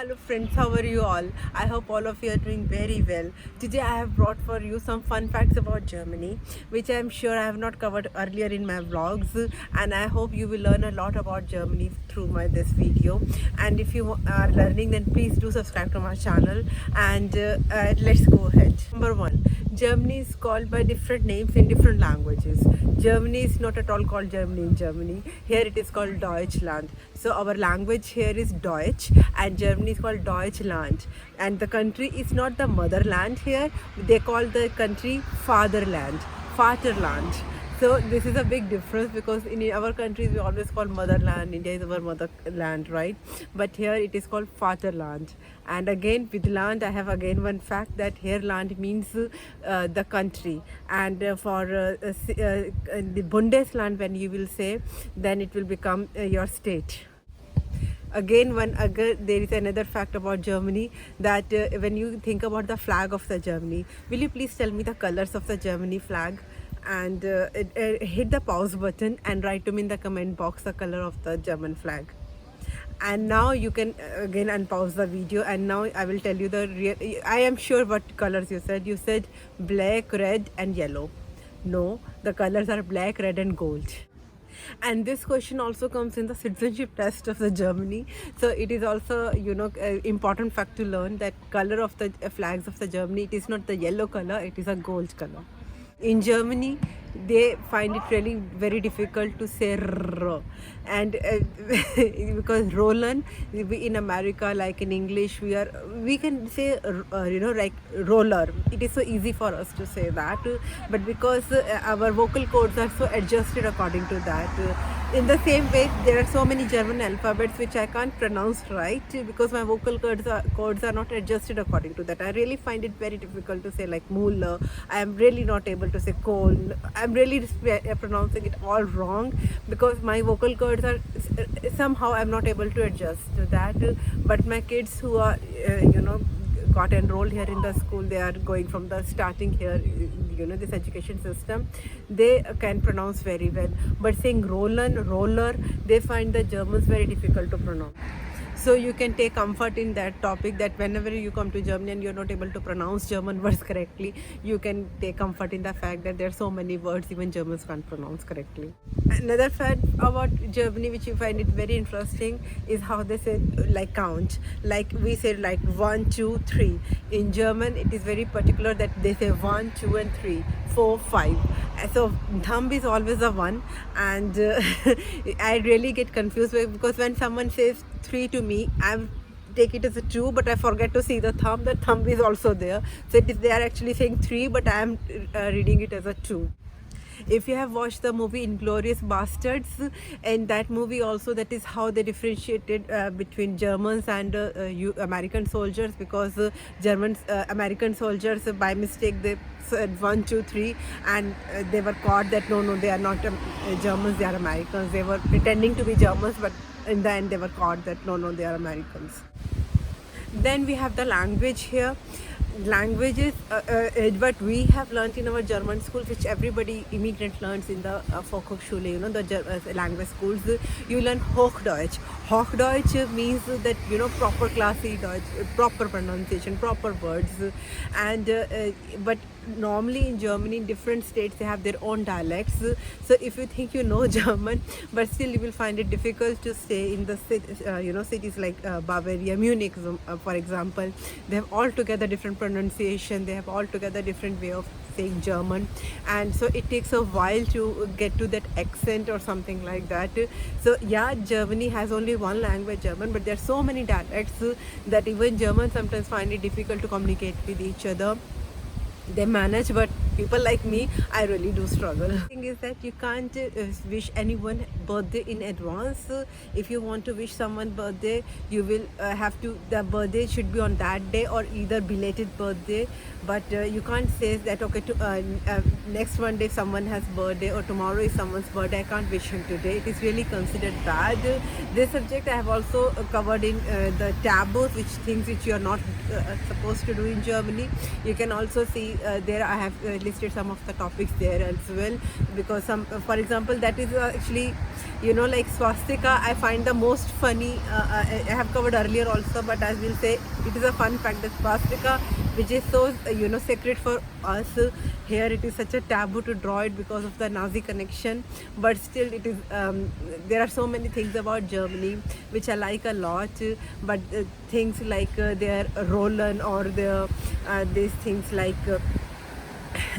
Hello friends, how are you all? I hope all of you are doing very well. Today I have brought for you some fun facts about Germany, which I am sure I have not covered earlier in my vlogs, and I hope you will learn a lot about Germany through this video. And if you are learning, then please do subscribe to my channel, and let's go ahead. Number one, Germany is called by different names in different languages. Germany is not at all called Germany in Germany. Here it is called Deutschland. So our language here is Deutsch, and Germany is called Deutschland. And the country is not the motherland here. They call the country fatherland. Vaterland. So this is a big difference, because in our countries we always call motherland. India is our motherland, right? But here it is called fatherland. And again, with land, I have again one fact, that here land means the country, and for the Bundesland, when you will say, then it will become your state. Again, there is another fact about Germany, that when you think about the flag of the Germany, will you please tell me the colors of the Germany flag? And hit the pause button and write to me in the comment box the color of the German flag. And now you can again unpause the video, and now I will tell you the real. I am sure what colors you said. You said black, red and yellow. No, the colors are black, red and gold. And this question also comes in the citizenship test of the Germany. So it is also, important fact to learn, that color of the flags of the Germany, it is not the yellow color, it is a gold color. In Germany, they find it really very difficult to say r, and because Roland, in America, like in English, we can say like roller. It is so easy for us to say that, but because our vocal cords are so adjusted according to that. In the same way, there are so many German alphabets which I can't pronounce right, because my vocal cords are not adjusted according to that. I really find it very difficult to say, like Muller. I am really not able to say Kohl. I'm really pronouncing it all wrong, because my vocal cords are somehow I'm not able to adjust to that. But my kids who are got enrolled here in the school, they are going from the starting here, this education system, they can pronounce very well. But saying Roland, roller, they find the Germans very difficult to pronounce. So you can take comfort in that topic, that whenever you come to Germany and you're not able to pronounce German words correctly, you can take comfort in the fact that there are so many words even Germans can't pronounce correctly. Another fact about Germany which you find it very interesting is how they say like count. Like we say like 1, 2, 3. In German it is very particular that they say 1, 2 and 3, 4, 5. So thumb is always a 1, and I really get confused because when someone says 3 to me, I take it as a 2, but I forget to see the thumb. The thumb is also there, so they are actually saying 3, but I am reading it as a 2. If you have watched the movie Inglourious Bastards, in that movie also, that is how they differentiated between Germans and American soldiers, because American soldiers by mistake they said 1, 2, 3, and they were caught that no, they are not Germans, they are Americans. They were pretending to be Germans, but in the end they were caught that no, they are Americans. Then we have the language here. Languages, what we have learned in our German school, which everybody immigrant learns in the Volkshochschule, the language schools, you learn Hochdeutsch. Hochdeutsch means that proper classy Deutsch, proper pronunciation, proper words, and but normally in Germany, in different states, they have their own dialects. So if you think you know German, but still you will find it difficult to stay in the cities like Bavaria, Munich, for example. They have altogether different pronunciation. They have altogether different way of saying German, and so it takes a while to get to that accent or something like that. So yeah, Germany has only one language, German, but there are so many dialects that even Germans sometimes find it difficult to communicate with each other. They manage, but people like me, I really do struggle. The thing is that you can't wish anyone birthday in advance. If you want to wish someone birthday, you will have to, the birthday should be on that day or either belated birthday. But you can't say that, okay, next Monday someone has birthday or tomorrow is someone's birthday, I can't wish him today. It is really considered bad. This subject I have also covered in the taboos, things which you are not supposed to do in Germany. You can also see there I have listed some of the topics there as well, because for example, that is actually you know, like swastika I find the most funny. I have covered earlier also, but as we'll say, it is a fun fact that swastika, which is so you know sacred for us, here it is such a taboo to draw it because of the Nazi connection. But still, it is there are so many things about Germany which I like a lot. But things like their Roland or their these things like.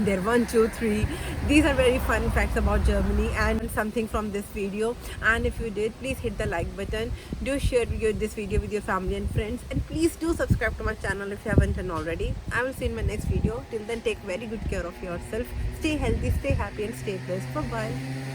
There 1 2 3, these are very fun facts about Germany and something from this video. And if you did, please hit the like button, do share this video with your family and friends, and please do subscribe to my channel if you haven't done already. I will see you in my next video. Till then, take very good care of yourself, stay healthy, stay happy, and stay blessed. Bye bye.